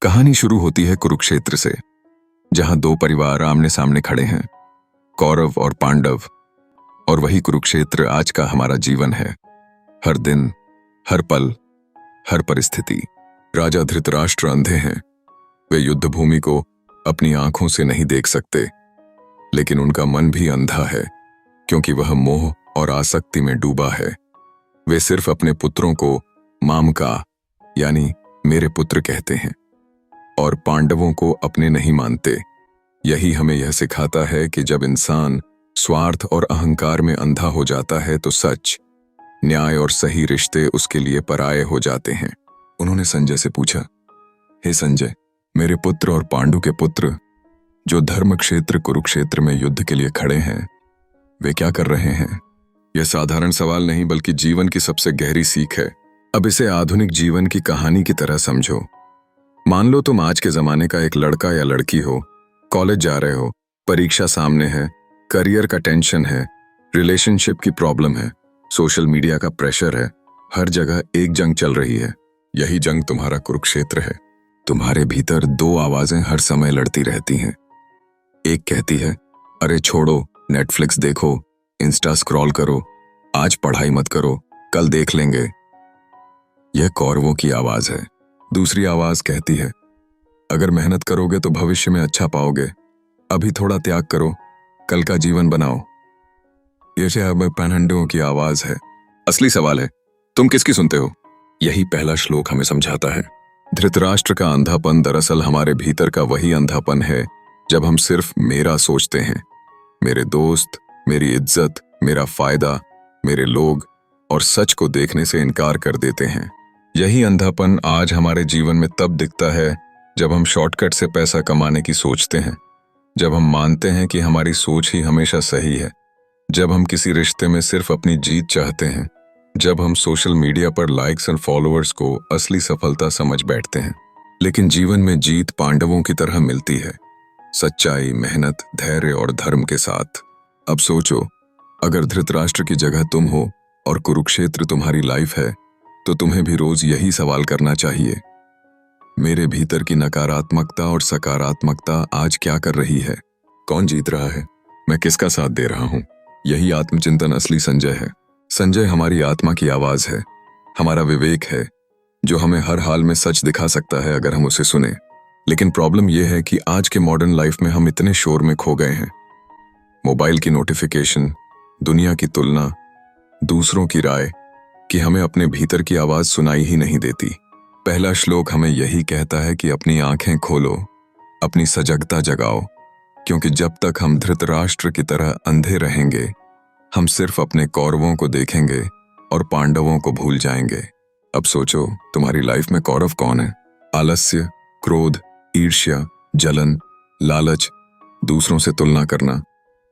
कहानी शुरू होती है कुरुक्षेत्र से, जहां दो परिवार आमने सामने खड़े हैं, कौरव और पांडव। और वही कुरुक्षेत्र आज का हमारा जीवन है। हर दिन, हर पल, हर परिस्थिति। राजा धृतराष्ट्र अंधे हैं। वे युद्ध भूमि को अपनी आंखों से नहीं देख सकते, लेकिन उनका मन भी अंधा है, क्योंकि वह मोह और आसक्ति में डूबा है। वे सिर्फ अपने पुत्रों को मामका यानी मेरे पुत्र कहते हैं और पांडवों को अपने नहीं मानते। यही हमें यह सिखाता है कि जब इंसान स्वार्थ और अहंकार में अंधा हो जाता है तो सच, न्याय और सही रिश्ते उसके लिए पराये हो जाते हैं। उन्होंने संजय से पूछा, हे संजय, मेरे पुत्र और पांडु के पुत्र जो धर्म क्षेत्र कुरुक्षेत्र में युद्ध के लिए खड़े हैं, वे क्या कर रहे हैं? यह साधारण सवाल नहीं, बल्कि जीवन की सबसे गहरी सीख है। अब इसे आधुनिक जीवन की कहानी की तरह समझो। मान लो तुम आज के जमाने का एक लड़का या लड़की हो, कॉलेज जा रहे हो, परीक्षा सामने है, करियर का टेंशन है, रिलेशनशिप की प्रॉब्लम है, सोशल मीडिया का प्रेशर है, हर जगह एक जंग चल रही है। यही जंग तुम्हारा कुरुक्षेत्र है। तुम्हारे भीतर दो आवाजें हर समय लड़ती रहती हैं। एक कहती है, अरे छोड़ो, नेटफ्लिक्स देखो, इंस्टा स्क्रॉल करो, आज पढ़ाई मत करो, कल देख लेंगे। यह कौरवों की आवाज है। दूसरी आवाज कहती है, अगर मेहनत करोगे तो भविष्य में अच्छा पाओगे, अभी थोड़ा त्याग करो, कल का जीवन बनाओ। यह पांडवों की आवाज है। असली सवाल है, तुम किसकी सुनते हो? यही पहला श्लोक हमें समझाता है। धृतराष्ट्र का अंधापन दरअसल हमारे भीतर का वही अंधापन है जब हम सिर्फ मेरा सोचते हैं। मेरे दोस्त, मेरी इज्जत, मेरा फायदा, मेरे लोग, और सच को देखने से इनकार कर देते हैं। यही अंधापन आज हमारे जीवन में तब दिखता है जब हम शॉर्टकट से पैसा कमाने की सोचते हैं, जब हम मानते हैं कि हमारी सोच ही हमेशा सही है, जब हम किसी रिश्ते में सिर्फ अपनी जीत चाहते हैं, जब हम सोशल मीडिया पर लाइक्स एंड फॉलोअर्स को असली सफलता समझ बैठते हैं। लेकिन जीवन में जीत पांडवों की तरह मिलती है, सच्चाई, मेहनत, धैर्य और धर्म के साथ। अब सोचो, अगर धृतराष्ट्र की जगह तुम हो और कुरुक्षेत्र तुम्हारी लाइफ है, तो तुम्हें भी रोज यही सवाल करना चाहिए, मेरे भीतर की नकारात्मकता और सकारात्मकता आज क्या कर रही है? कौन जीत रहा है? मैं किसका साथ दे रहा हूं? यही आत्मचिंतन असली संजय है। संजय हमारी आत्मा की आवाज है, हमारा विवेक है, जो हमें हर हाल में सच दिखा सकता है अगर हम उसे सुने। लेकिन प्रॉब्लम यह है कि आज के मॉडर्न लाइफ में हम इतने शोर में खो गए हैं। मोबाइल की नोटिफिकेशन, दुनिया की तुलना, दूसरों की राय, कि हमें अपने भीतर की आवाज सुनाई ही नहीं देती। पहला श्लोक हमें यही कहता है कि अपनी आंखें खोलो, अपनी सजगता जगाओ, क्योंकि जब तक हम धृतराष्ट्र की तरह अंधे रहेंगे, हम सिर्फ अपने कौरवों को देखेंगे और पांडवों को भूल जाएंगे। अब सोचो, तुम्हारी लाइफ में कौरव कौन है? आलस्य, क्रोध, ईर्ष्या, जलन, लालच, दूसरों से तुलना करना,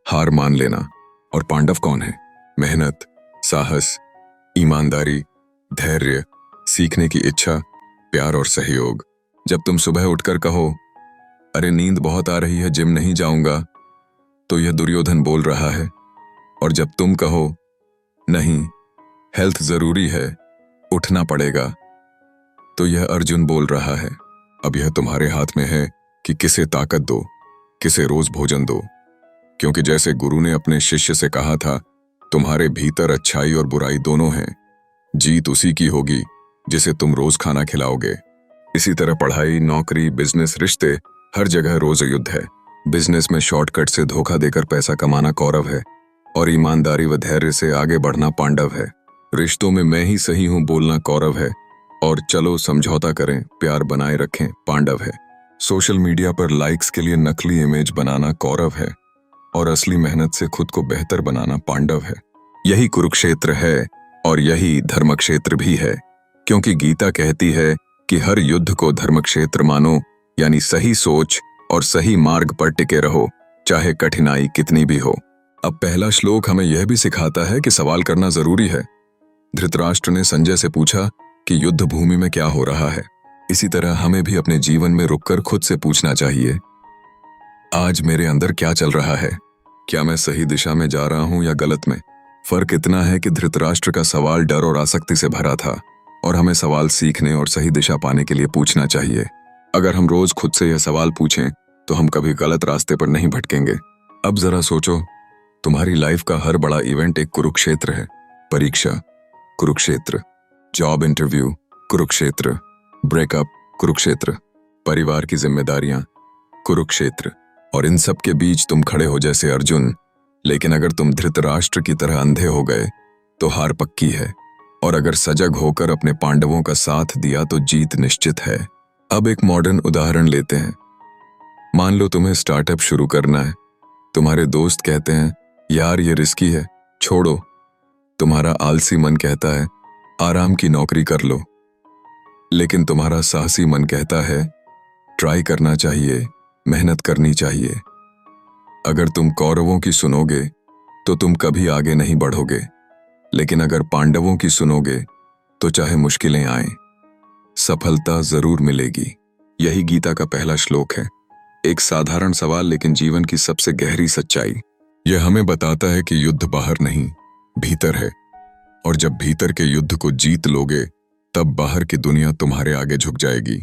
हार मान लेना। और पांडव कौन है? मेहनत, साहस, ईमानदारी, धैर्य, सीखने की इच्छा, प्यार और सहयोग। जब तुम सुबह उठकर कहो, अरे नींद बहुत आ रही है, जिम नहीं जाऊंगा, तो यह दुर्योधन बोल रहा है। और जब तुम कहो, नहीं, हेल्थ जरूरी है, उठना पड़ेगा, तो यह अर्जुन बोल रहा है। अब यह तुम्हारे हाथ में है कि किसे ताकत दो, किसे रोज भोजन दो। क्योंकि जैसे गुरु ने अपने शिष्य से कहा था, तुम्हारे भीतर अच्छाई और बुराई दोनों हैं, जीत उसी की होगी जिसे तुम रोज खाना खिलाओगे। इसी तरह पढ़ाई, नौकरी, बिजनेस, रिश्ते, हर जगह रोज युद्ध है। बिजनेस में शॉर्टकट से धोखा देकर पैसा कमाना कौरव है, और ईमानदारी व धैर्य से आगे बढ़ना पांडव है। रिश्तों में मैं ही सही हूं बोलना कौरव है, और चलो समझौता करें, प्यार बनाए रखें, पांडव है। सोशल मीडिया पर लाइक्स के लिए नकली इमेज बनाना कौरव है, और असली मेहनत से खुद को बेहतर बनाना पांडव है। यही कुरुक्षेत्र है और यही धर्मक्षेत्र भी है, क्योंकि गीता कहती है कि हर युद्ध को धर्मक्षेत्र मानो, यानी सही सोच और सही मार्ग पर टिके रहो, चाहे कठिनाई कितनी भी हो। अब पहला श्लोक हमें यह भी सिखाता है कि सवाल करना जरूरी है। धृतराष्ट्र ने संजय से पूछा कि युद्ध भूमि में क्या हो रहा है। इसी तरह हमें भी अपने जीवन में रुककर खुद से पूछना चाहिए, आज मेरे अंदर क्या चल रहा है? क्या मैं सही दिशा में जा रहा हूं या गलत में? फर्क इतना है कि धृतराष्ट्र का सवाल डर और आसक्ति से भरा था, और हमें सवाल सीखने और सही दिशा पाने के लिए पूछना चाहिए। अगर हम रोज खुद से यह सवाल पूछें तो हम कभी गलत रास्ते पर नहीं भटकेंगे। अब जरा सोचो, तुम्हारी लाइफ का हर बड़ा इवेंट एक कुरुक्षेत्र है। परीक्षा Kurukshetra, job interview Kurukshetra, breakup Kurukshetra, परिवार की जिम्मेदारियां कुरुक्षेत्र, और इन सब के बीच तुम खड़े हो जैसे अर्जुन। लेकिन अगर तुम धृतराष्ट्र की तरह अंधे हो गए तो हार पक्की है, और अगर सजग होकर अपने पांडवों का साथ दिया तो जीत निश्चित है। अब एक मॉडर्न उदाहरण लेते हैं। मान लो तुम्हें स्टार्टअप शुरू करना है। तुम्हारे दोस्त कहते हैं यार ये रिस्की है, छोड़ो। तुम्हारा आलसी मन कहता है आराम की नौकरी कर लो। लेकिन तुम्हारा साहसी मन कहता है ट्राई करना चाहिए, मेहनत करनी चाहिए। अगर तुम कौरवों की सुनोगे तो तुम कभी आगे नहीं बढ़ोगे, लेकिन अगर पांडवों की सुनोगे तो चाहे मुश्किलें आएं, सफलता जरूर मिलेगी। यही गीता का पहला श्लोक है। एक साधारण सवाल लेकिन जीवन की सबसे गहरी सच्चाई। यह हमें बताता है कि युद्ध बाहर नहीं, भीतर है, और जब भीतर के युद्ध को जीत लोगे तब बाहर की दुनिया तुम्हारे आगे झुक जाएगी।